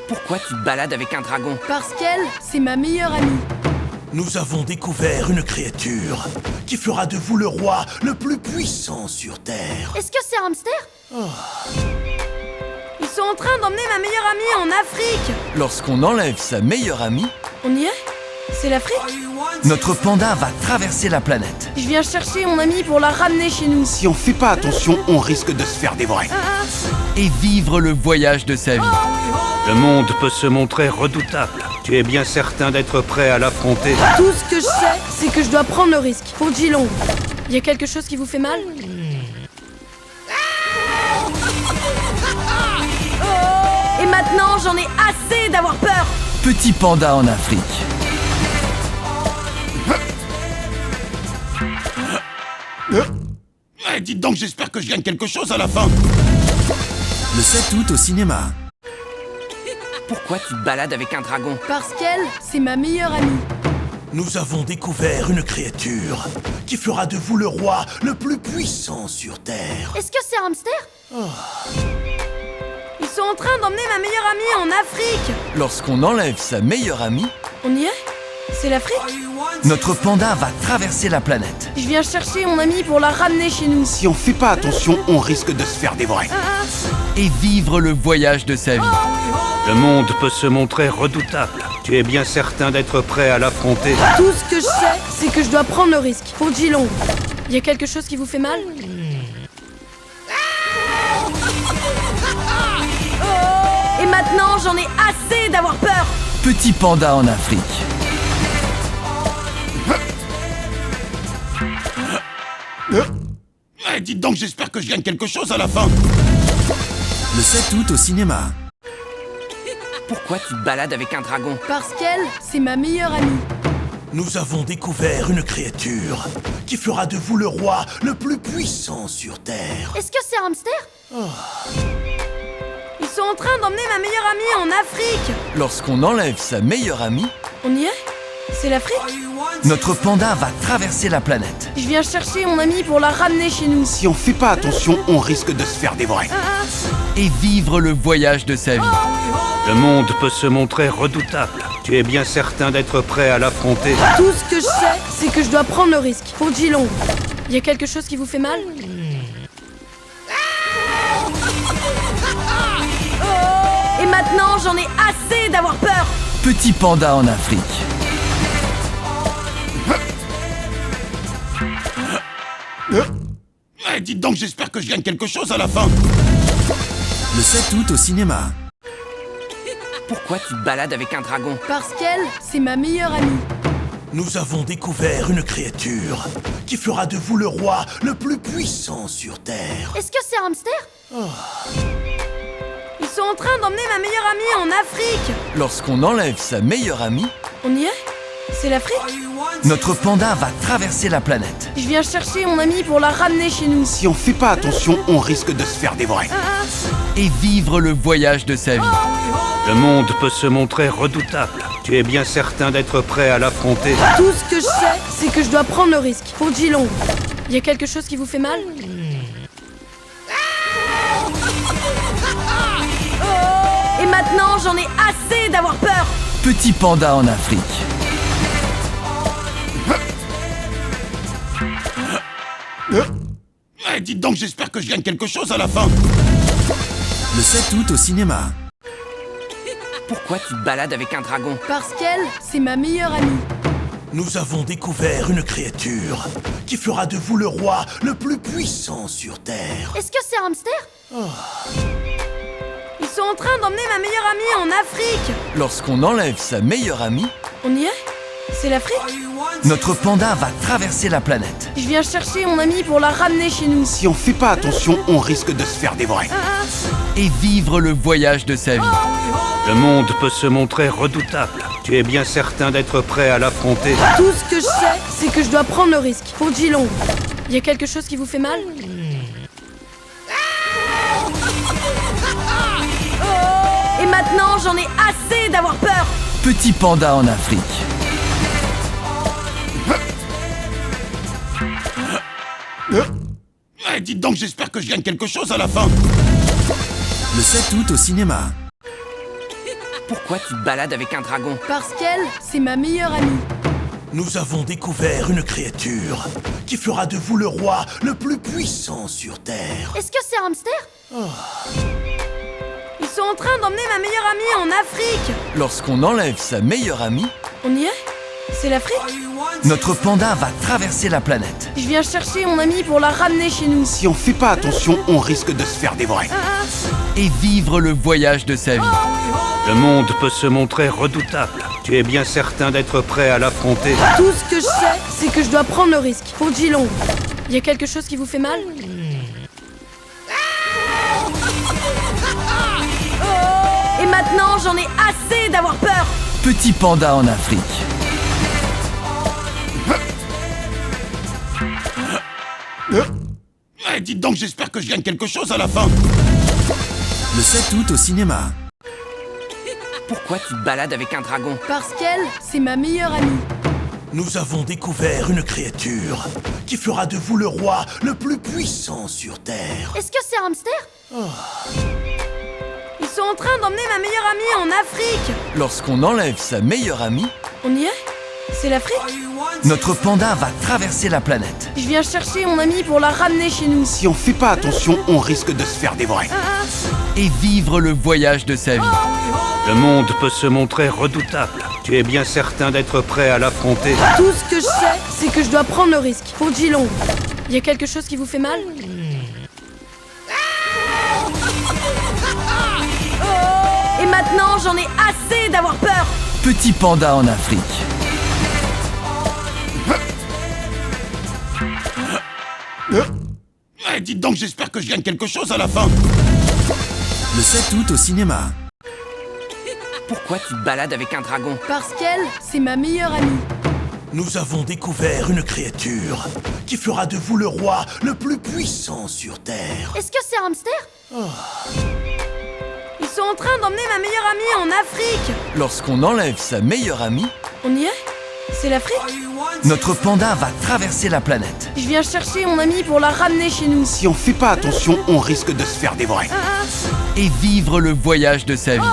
Pourquoi tu te balades avec un dragon? Parce qu'elle, c'est ma meilleure amie. Nous avons découvert une créature qui fera de vous le roi le plus puissant sur Terre. Est-ce que c'est un hamster? Ils sont en train d'emmener ma meilleure amie en Afrique. Lorsqu'on enlève sa meilleure amie, On y est? C'est l'Afrique? notre panda va traverser la planète. Je viens chercher mon amie pour la ramener chez nous. Si on fait pas attention, on risque de se faire dévorer. Et vivre le voyage de sa vie. Le monde peut se montrer redoutable. Tu es bien certain d'être prêt à l'affronter. Tout ce que je sais, c'est que je dois prendre le risque. Pour Geelong. Y a quelque chose qui vous fait mal? Et maintenant, j'en ai assez d'avoir peur. Petit panda en Afrique. Dites donc, j'espère que je gagne quelque chose à la fin. Le 7 août au cinéma. Pourquoi tu te balades avec un dragon? Parce qu'elle, c'est ma meilleure amie. Nous avons découvert une créature qui fera de vous le roi le plus puissant sur Terre. Est-ce que c'est un hamster? Ils sont en train d'emmener ma meilleure amie en Afrique. Lorsqu'on enlève sa meilleure amie, On y est? C'est l'Afrique? notre panda va traverser la planète. Je viens chercher mon amie pour la ramener chez nous. Si on fait pas attention, on risque de se faire dévorer. Et vivre le voyage de sa vie. Le monde peut se montrer redoutable. Tu es bien certain d'être prêt à l'affronter. Tout ce que je sais, c'est que je dois prendre le risque. Pour Geelong. Y a quelque chose qui vous fait mal? Et maintenant, j'en ai assez d'avoir peur. Petit panda en Afrique. Dites donc, j'espère que je gagne quelque chose à la fin. Le 7 août au cinéma. Pourquoi tu te balades avec un dragon? Parce qu'elle, c'est ma meilleure amie. Nous avons découvert une créature qui fera de vous le roi le plus puissant sur Terre. Est-ce que c'est un hamster? Ils sont en train d'emmener ma meilleure amie en Afrique. Lorsqu'on enlève sa meilleure amie, On y est? C'est l'Afrique? notre panda va traverser la planète. Je viens chercher mon amie pour la ramener chez nous. Si on fait pas attention, on risque de se faire dévorer. Et vivre le voyage de sa vie. Le monde peut se montrer redoutable. Tu es bien certain d'être prêt à l'affronter. Tout ce que je sais, c'est que je dois prendre le risque. Pour Geelong. Y a quelque chose qui vous fait mal? Et maintenant, j'en ai assez d'avoir peur. Petit panda en Afrique. Dites donc, j'espère que je gagne quelque chose à la fin. Le 7 août au cinéma. Pourquoi tu te balades avec un dragon? Parce qu'elle, c'est ma meilleure amie. Nous avons découvert une créature qui fera de vous le roi le plus puissant sur Terre. Est-ce que c'est un hamster? Ils sont en train d'emmener ma meilleure amie en Afrique. Lorsqu'on enlève sa meilleure amie, On y est? C'est l'Afrique? notre panda va traverser la planète. Je viens chercher mon amie pour la ramener chez nous. Si on fait pas attention, on risque de se faire dévorer. Et vivre le voyage de sa vie. Le monde peut se montrer redoutable. Tu es bien certain d'être prêt à l'affronter. Tout ce que je sais, c'est que je dois prendre le risque. Pour Geelong. Y a quelque chose qui vous fait mal? Et maintenant, j'en ai assez d'avoir peur. Petit panda en Afrique. Dites donc, j'espère que je gagne quelque chose à la fin. Le 7 août au cinéma. Pourquoi tu te balades avec un dragon? Parce qu'elle, c'est ma meilleure amie. Nous avons découvert une créature qui fera de vous le roi le plus puissant sur Terre. Est-ce que c'est un hamster? Ils sont en train d'emmener ma meilleure amie en Afrique. Lorsqu'on enlève sa meilleure amie, On y est? C'est l'Afrique? notre panda va traverser la planète. Je viens chercher mon amie pour la ramener chez nous. Si on fait pas attention, on risque de se faire dévorer. Et vivre le voyage de sa vie. Le monde peut se montrer redoutable. Tu es bien certain d'être prêt à l'affronter. Tout ce que je sais, c'est que je dois prendre le risque. Pour Geelong. Y a quelque chose qui vous fait mal? Et maintenant, j'en ai assez d'avoir peur. Petit panda en Afrique. Dites donc, j'espère que je gagne quelque chose à la fin. Le 7 août au cinéma. Pourquoi tu te balades avec un dragon? Parce qu'elle, c'est ma meilleure amie. Nous avons découvert une créature qui fera de vous le roi le plus puissant sur Terre. Est-ce que c'est hamster? Ils sont en train d'emmener ma meilleure amie en Afrique. Lorsqu'on enlève sa meilleure amie, On y est? C'est l'Afrique? notre panda va traverser la planète. Je viens chercher mon amie pour la ramener chez nous. Si on fait pas attention, on risque de se faire dévorer. Et vivre le voyage de sa vie. Le monde peut se montrer redoutable. Tu es bien certain d'être prêt à l'affronter. Tout ce que je sais, c'est que je dois prendre le risque. Pour Geelong. Y a quelque chose qui vous fait mal? Et maintenant, j'en ai assez d'avoir peur. Petit panda en Afrique. Dites donc, j'espère que je gagne quelque chose à la fin. Le 7 août au cinéma. Pourquoi tu te balades avec un dragon? Parce qu'elle, c'est ma meilleure amie. Nous avons découvert une créature qui fera de vous le roi le plus puissant sur Terre. Est-ce que c'est hamster? Ils sont en train d'emmener ma meilleure amie en Afrique. Lorsqu'on enlève sa meilleure amie, On y est? C'est l'Afrique? notre panda va traverser la planète. Je viens chercher mon amie pour la ramener chez nous. Si on fait pas attention, on risque de se faire dévorer. Et vivre le voyage de sa vie. Le monde peut se montrer redoutable. Tu es bien certain d'être prêt à l'affronter. Tout ce que je sais, c'est que je dois prendre le risque. Pour Geelong. Y a quelque chose qui vous fait mal? Et maintenant, j'en ai assez d'avoir peur. Petit panda en Afrique. Dites donc, j'espère que je gagne quelque chose à la fin. Le 7 août au cinéma. Pourquoi tu te balades avec un dragon? Parce qu'elle, c'est ma meilleure amie. Nous avons découvert une créature qui fera de vous le roi le plus puissant sur Terre. Est-ce que c'est hamster? Ils sont en train d'emmener ma meilleure amie en Afrique. Lorsqu'on enlève sa meilleure amie, On y est? C'est l'Afrique? notre panda va traverser la planète. Je viens chercher mon amie pour la ramener chez nous. Si on fait pas attention, on risque de se faire dévorer. Et vivre le voyage de sa vie.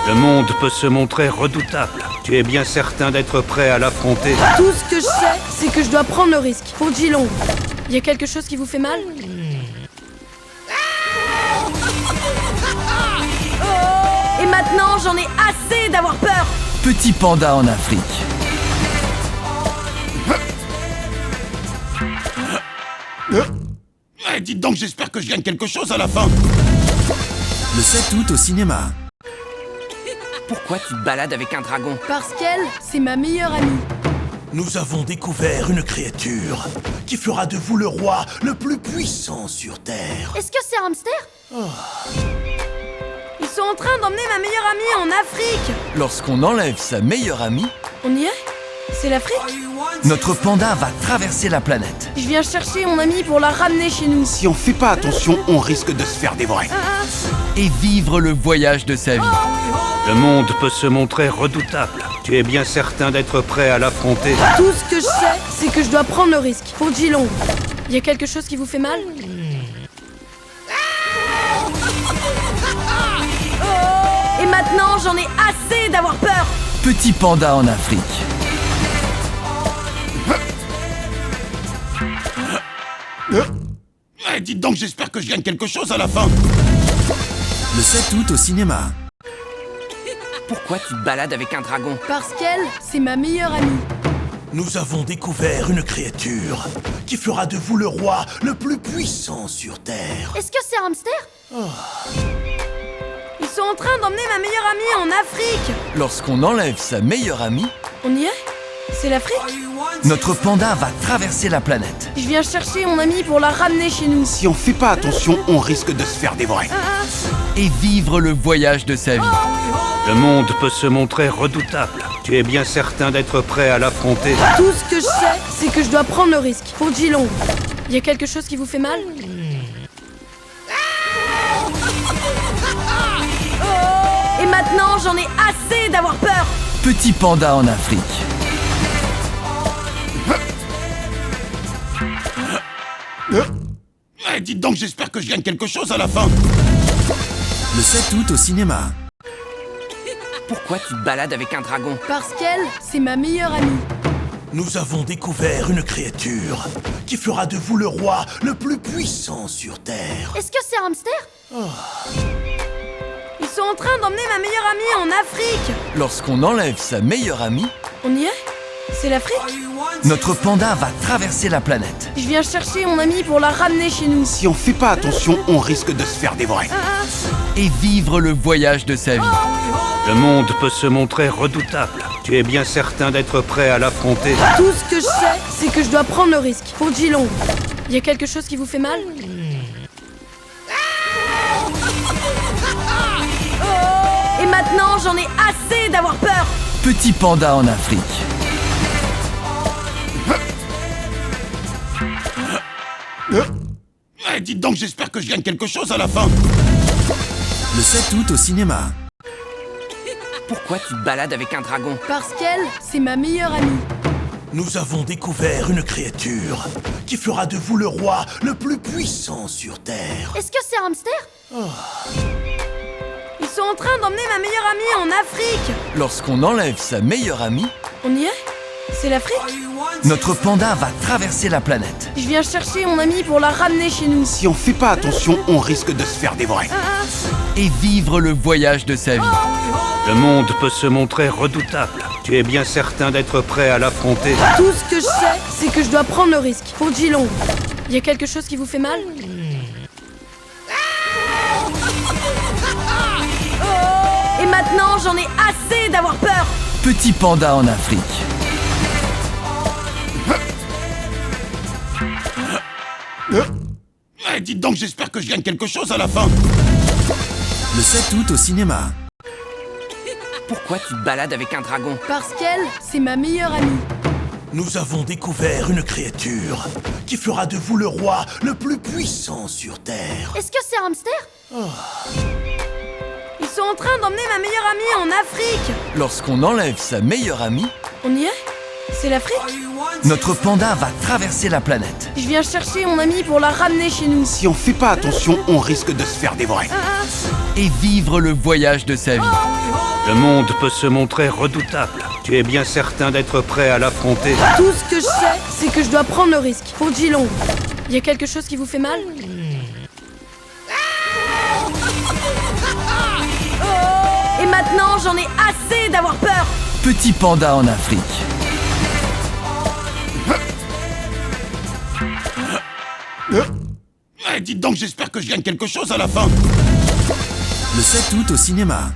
Le monde peut se montrer redoutable. Tu es bien certain d'être prêt à l'affronter. Tout ce que je sais, c'est que je dois prendre le risque. Pour Geelong. Y a quelque chose qui vous fait mal? Et maintenant, j'en ai assez d'avoir peur. Petit panda en Afrique. Dites donc, j'espère que je gagne quelque chose à la fin. Le 7 août au cinéma. Pourquoi tu te balades avec un dragon? Parce qu'elle, c'est ma meilleure amie. Nous avons découvert une créature qui fera de vous le roi le plus puissant sur Terre. Est-ce que c'est hamster? Ils sont en train d'emmener ma meilleure amie en Afrique. Lorsqu'on enlève sa meilleure amie, On y est? C'est l'Afrique? notre panda va traverser la planète. Je viens chercher mon amie pour la ramener chez nous. Si on fait pas attention, on risque de se faire dévorer. Et vivre le voyage de sa vie. Le monde peut se montrer redoutable. Tu es bien certain d'être prêt à l'affronter. Tout ce que je sais, c'est que je dois prendre le risque. Pour Geelong. Y a quelque chose qui vous fait mal? Et maintenant, j'en ai assez d'avoir peur. Petit panda en Afrique. Dites donc, j'espère que je gagne quelque chose à la fin. Le 7 août au cinéma. Pourquoi tu te balades avec un dragon? Parce qu'elle, c'est ma meilleure amie. Nous avons découvert une créature qui fera de vous le roi le plus puissant sur Terre. Est-ce que c'est hamster? Ils sont en train d'emmener ma meilleure amie en Afrique. Lorsqu'on enlève sa meilleure amie, On y est? C'est l'Afrique? notre panda va traverser la planète. Je viens chercher mon amie pour la ramener chez nous. Si on fait pas attention, on risque de se faire dévorer. Et vivre le voyage de sa vie. Le monde peut se montrer redoutable. Tu es bien certain d'être prêt à l'affronter. Tout ce que je sais, c'est que je dois prendre le risque. Pour Geelong. Y a quelque chose qui vous fait mal? Et maintenant, j'en ai assez d'avoir peur. Petit panda en Afrique. Dites donc, j'espère que je gagne quelque chose à la fin. Le 7 août au cinéma. Pourquoi tu te balades avec un dragon? Parce qu'elle, c'est ma meilleure amie. Nous avons découvert une créature qui fera de vous le roi le plus puissant sur Terre. Est-ce que c'est un hamster Ils sont en train d'emmener ma meilleure amie en Afrique. Lorsqu'on enlève sa meilleure amie, On y est? C'est l'Afrique? notre panda va traverser la planète. Je viens chercher mon amie pour la ramener chez nous. Si on fait pas attention, on risque de se faire dévorer. Et vivre le voyage de sa vie. Le monde peut se montrer redoutable. Tu es bien certain d'être prêt à l'affronter. Tout ce que je sais, c'est que je dois prendre le risque. Pour Geelong. Y a quelque chose qui vous fait mal? Et maintenant, j'en ai assez d'avoir peur. Petit panda en Afrique. Dites donc, j'espère que je gagne quelque chose à la fin. Le 7 août au cinéma. Pourquoi tu te balades avec un dragon? Parce qu'elle, c'est ma meilleure amie. Nous avons découvert une créature qui fera de vous le roi le plus puissant sur Terre. Est-ce que c'est un hamster Ils sont en train d'emmener ma meilleure amie en Afrique. Lorsqu'on enlève sa meilleure amie, On y est? C'est l'Afrique? notre panda va traverser la planète. Je viens chercher mon amie pour la ramener chez nous. Si on fait pas attention, on risque de se faire dévorer. Et vivre le voyage de sa vie. Le monde peut se montrer redoutable. Tu es bien certain d'être prêt à l'affronter. Tout ce que je sais, c'est que je dois prendre le risque. Pour Geelong. Y a quelque chose qui vous fait mal? Et maintenant, j'en ai assez d'avoir peur. Petit panda en Afrique. Dites donc, j'espère que je gagne quelque chose à la fin. Le 7 août au cinéma. Pourquoi tu te balades avec un dragon? Parce qu'elle, c'est ma meilleure amie. Nous avons découvert une créature qui fera de vous le roi le plus puissant sur Terre. Est-ce que c'est un hamster Ils sont en train d'emmener ma meilleure amie en Afrique. Lorsqu'on enlève sa meilleure amie, On y est? C'est l'Afrique? notre panda va traverser la planète. Je viens chercher mon amie pour la ramener chez nous. Si on fait pas attention, on risque de se faire dévorer. Et vivre le voyage de sa vie. Le monde peut se montrer redoutable. Tu es bien certain d'être prêt à l'affronter. Tout ce que je sais, c'est que je dois prendre le risque. Pour Geelong. Y a quelque chose qui vous fait mal? Et maintenant, j'en ai assez d'avoir peur. Petit panda en Afrique. Dites donc, j'espère que je gagne quelque chose à la fin. Le 7 août au cinéma.